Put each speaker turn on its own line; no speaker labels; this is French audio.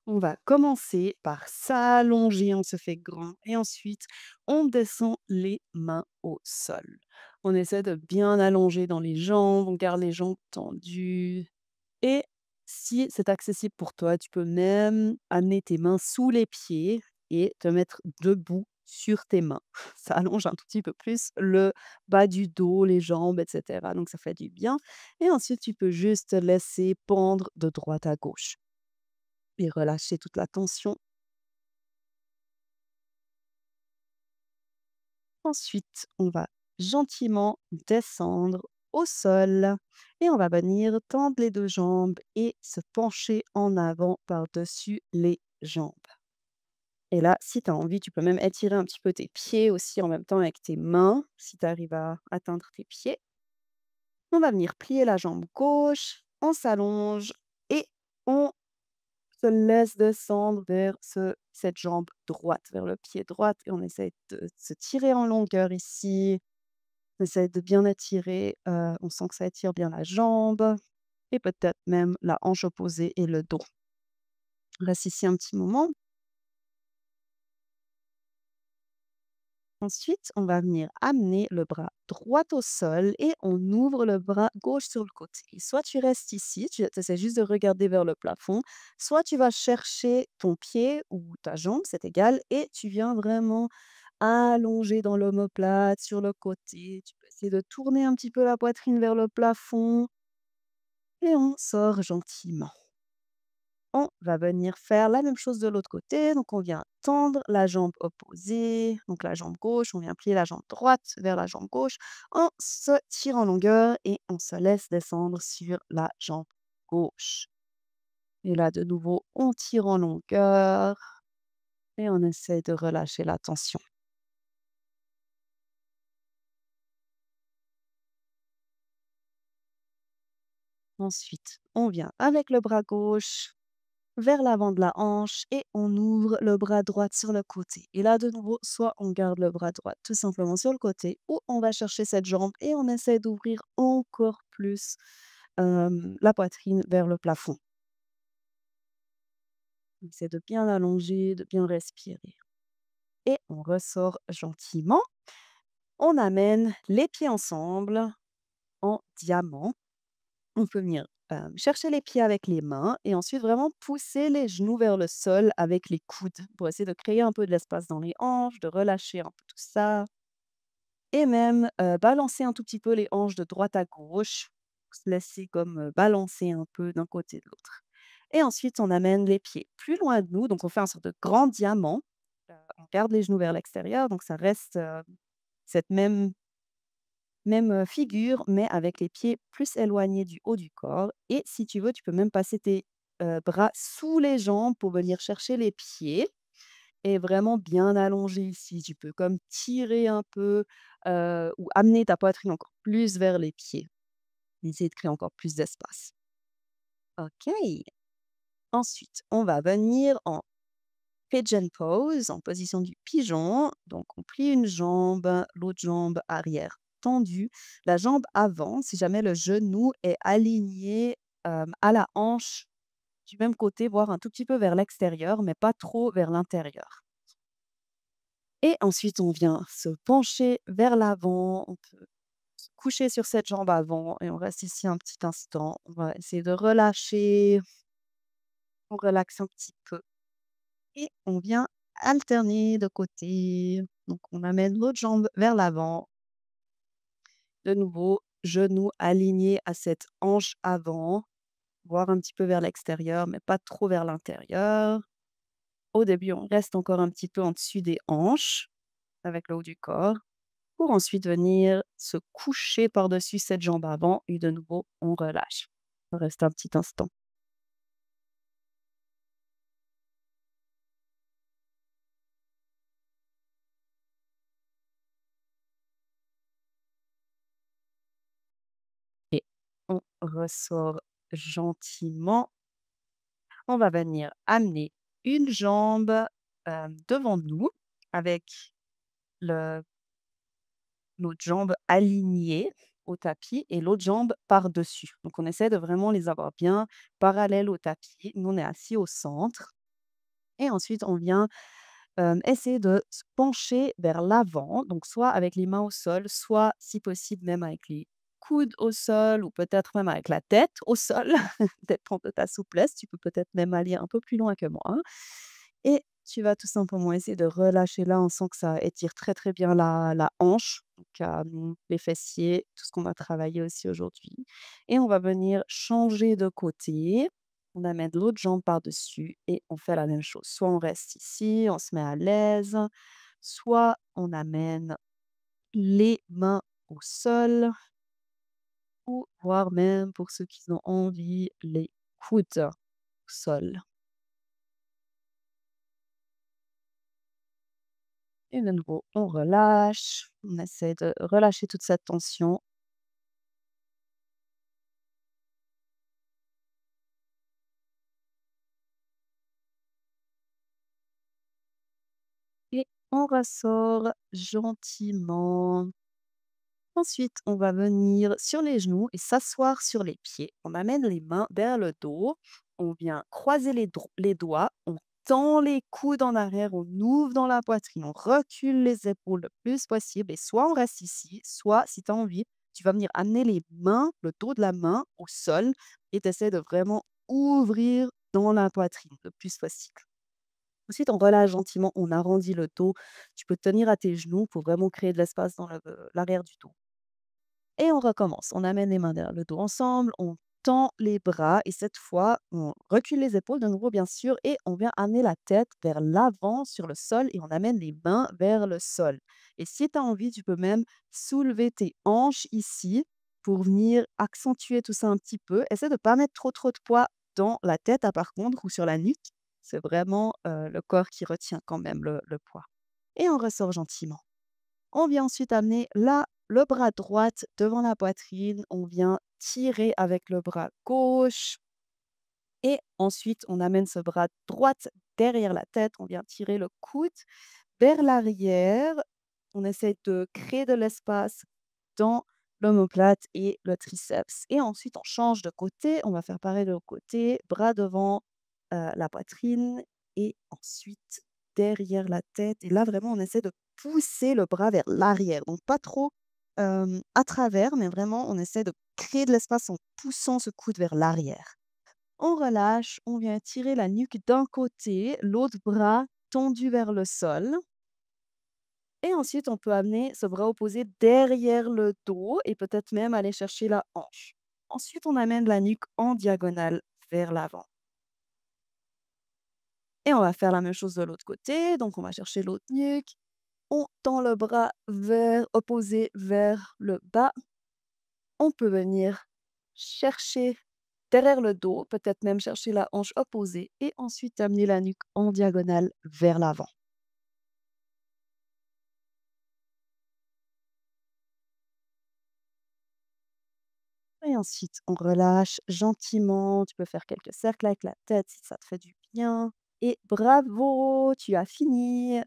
On va commencer par s'allonger, on se fait grand et ensuite on descend les mains au sol. On essaie de bien allonger dans les jambes, on garde les jambes tendues et si c'est accessible pour toi, tu peux même amener tes mains sous les pieds et te mettre debout sur tes mains. Ça allonge un tout petit peu plus le bas du dos, les jambes, etc. Donc ça fait du bien. Et ensuite, tu peux juste te laisser pendre de droite à gauche et relâcher toute la tension. Ensuite, on va gentiment descendre au sol et on va venir tendre les 2 jambes et se pencher en avant par-dessus les jambes. Et là, si tu as envie, tu peux même étirer un petit peu tes pieds aussi en même temps avec tes mains, si tu arrives à atteindre tes pieds. On va venir plier la jambe gauche, on s'allonge et on se laisse descendre vers cette jambe droite, vers le pied droit et on essaie de se tirer en longueur ici. On essaie de bien étirer, on sent que ça étire bien la jambe et peut-être même la hanche opposée et le dos. On reste ici un petit moment. Ensuite, on va venir amener le bras droit au sol et on ouvre le bras gauche sur le côté. Soit tu restes ici, tu essaies juste de regarder vers le plafond, soit tu vas chercher ton pied ou ta jambe, c'est égal, et tu viens vraiment allonger dans l'omoplate sur le côté. Tu peux essayer de tourner un petit peu la poitrine vers le plafond et on sort gentiment. On va venir faire la même chose de l'autre côté. Donc, on vient tendre la jambe opposée, donc la jambe gauche. On vient plier la jambe droite vers la jambe gauche. On se tire en longueur et on se laisse descendre sur la jambe gauche. Et là, de nouveau, on tire en longueur et on essaie de relâcher la tension. Ensuite, on vient avec le bras gauche vers l'avant de la hanche et on ouvre le bras droit sur le côté. Et là, de nouveau, soit on garde le bras droit tout simplement sur le côté ou on va chercher cette jambe et on essaie d'ouvrir encore plus la poitrine vers le plafond. On essaie de bien allonger, de bien respirer. Et on ressort gentiment. On amène les pieds ensemble en diamant. On peut venir, chercher les pieds avec les mains et ensuite vraiment pousser les genoux vers le sol avec les coudes pour essayer de créer un peu de l'espace dans les hanches, de relâcher un peu tout ça et même, balancer un tout petit peu les hanches de droite à gauche, se laisser comme, balancer un peu d'un côté de l'autre et ensuite on amène les pieds plus loin de nous, donc on fait un sorte de grand diamant, on garde les genoux vers l'extérieur donc ça reste, cette même figure, mais avec les pieds plus éloignés du haut du corps et si tu veux, tu peux même passer tes, bras sous les jambes pour venir chercher les pieds et vraiment bien allonger ici. Tu peux comme tirer un peu, ou amener ta poitrine encore plus vers les pieds. Essayer de créer encore plus d'espace. OK. Ensuite, on va venir en pigeon pose, en position du pigeon. Donc, on plie une jambe, l'autre jambe arrière tendue, la jambe avant, si jamais le genou est aligné à la hanche du même côté, voire un tout petit peu vers l'extérieur, mais pas trop vers l'intérieur. Et ensuite, on vient se pencher vers l'avant, on peut se coucher sur cette jambe avant et on reste ici un petit instant. On va essayer de relâcher, on relaxe un petit peu. Et on vient alterner de côté. Donc, on amène l'autre jambe vers l'avant. De nouveau, genou aligné à cette hanche avant, voire un petit peu vers l'extérieur, mais pas trop vers l'intérieur. Au début, on reste encore un petit peu en dessus des hanches avec le haut du corps pour ensuite venir se coucher par-dessus cette jambe avant et de nouveau, on relâche. On reste un petit instant. Et on ressort gentiment. On va venir amener une jambe, devant nous avec le l'autre jambe alignée au tapis et l'autre jambe par-dessus. Donc on essaie de vraiment les avoir bien parallèles au tapis. Nous, on est assis au centre Et ensuite, on vient, essayer de se pencher vers l'avant, donc soit avec les mains au sol, soit si possible même avec les coudes au sol ou peut-être même avec la tête au sol, dépend de ta souplesse. Tu peux peut-être même aller un peu plus loin que moi, hein. Et tu vas tout simplement essayer de relâcher là, on sent que ça étire très, très bien la hanche, donc les fessiers, tout ce qu'on a travaillé aussi aujourd'hui. Et on va venir changer de côté. On amène l'autre jambe par-dessus et on fait la même chose. Soit on reste ici, on se met à l'aise, soit on amène les mains au sol ou voire même pour ceux qui ont envie, les coudes au sol. Et de nouveau, on relâche, on essaie de relâcher toute cette tension et on ressort gentiment. Ensuite, on va venir sur les genoux et s'asseoir sur les pieds. On amène les mains vers le dos. On vient croiser les doigts. On tend les coudes en arrière. On ouvre dans la poitrine. On recule les épaules le plus possible. Et soit on reste ici, soit si tu as envie, tu vas venir amener les mains, le dos de la main au sol et tu essaies de vraiment ouvrir dans la poitrine le plus possible. Ensuite, on relâche gentiment, on arrondit le dos. Tu peux tenir à tes genoux pour vraiment créer de l'espace dans l'arrière du dos. Et on recommence. On amène les mains derrière le dos ensemble, on tend les bras et cette fois, on recule les épaules de nouveau, bien sûr, et on vient amener la tête vers l'avant sur le sol et on amène les mains vers le sol. Et si tu as envie, tu peux même soulever tes hanches ici pour venir accentuer tout ça un petit peu. Essaie de ne pas mettre trop de poids dans la tête, par contre, ou sur la nuque. C'est vraiment le corps qui retient quand même le poids. Et on ressort gentiment. On vient ensuite amener le bras droit devant la poitrine. On vient tirer avec le bras gauche et ensuite on amène ce bras droit derrière la tête. On vient tirer le coude vers l'arrière. On essaie de créer de l'espace dans l'omoplate et le triceps. Et ensuite, on change de côté. On va faire pareil de l'autre côté. Bras devant la poitrine et ensuite derrière la tête. Et là, vraiment, on essaie de pousser le bras vers l'arrière. Donc, pas trop à travers, mais vraiment, on essaie de créer de l'espace en poussant ce coude vers l'arrière. On relâche, on vient tirer la nuque d'un côté, l'autre bras tendu vers le sol. Et ensuite, on peut amener ce bras opposé derrière le dos et peut-être même aller chercher la hanche. Ensuite, on amène la nuque en diagonale vers l'avant. Et on va faire la même chose de l'autre côté. Donc, on va chercher l'autre nuque. On tend le bras opposé vers le bas. On peut venir chercher derrière le dos, peut-être même chercher la hanche opposée et ensuite amener la nuque en diagonale vers l'avant. Et ensuite, on relâche gentiment. Tu peux faire quelques cercles avec la tête si ça te fait du bien. Et bravo, tu as fini.